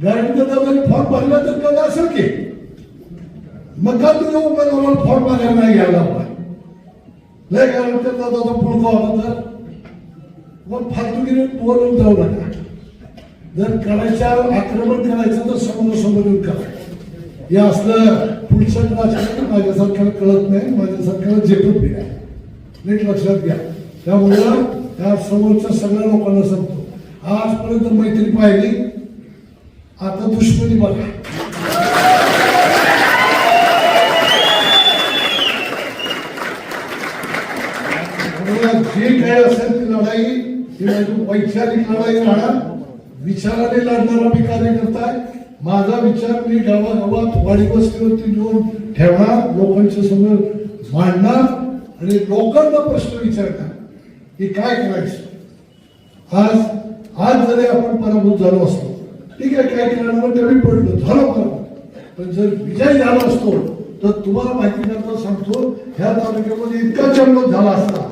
गॅरंटीचा जरी फॉर्म भरला तर कळलं असेल की मग का तुझ्या उमेदवाराला फॉर्म मागायला नाही घ्यायला लय गॅरंटीचा त्याचा पुळका होता तर मग फालतुकीने बोलून जाऊ नका. जर करायच्या आक्रमण करायचं तर समोरासमोर येऊन करायचं. हे असलं पुढचं राजकारण माझ्यासारख्याला कळत नाही, माझ्यासारख्याला झेपत नाही. नीट लक्षात घ्या. त्यामुळं त्या समोरच्या सगळ्या लोकांना सांगतो, आजपर्यंत मैत्री पाहिली, आता दुश्मनी बघा. जे काही असेल ती लढाई ती वैचारिक लढाई राहणार. विचाराने लढणारा मी कार्यकर्ता आहे. माझा विचार मी गावागावात वाडी वस्तीवरती नेऊन ठेवणार, लोकांच्या समोर मांडणार आणि लोकांना प्रश्न विचारणार की काय करायचं. आज जरी आपण पराभूत झालो असतो, ठीक आहे, काय करणार कमी पडलो झालं पराभूत, पण जर विजय झाला असतो तर तुम्हाला माहिती करता सांगतो, ह्या तालुक्यामध्ये इतका जल्लोष झाला असता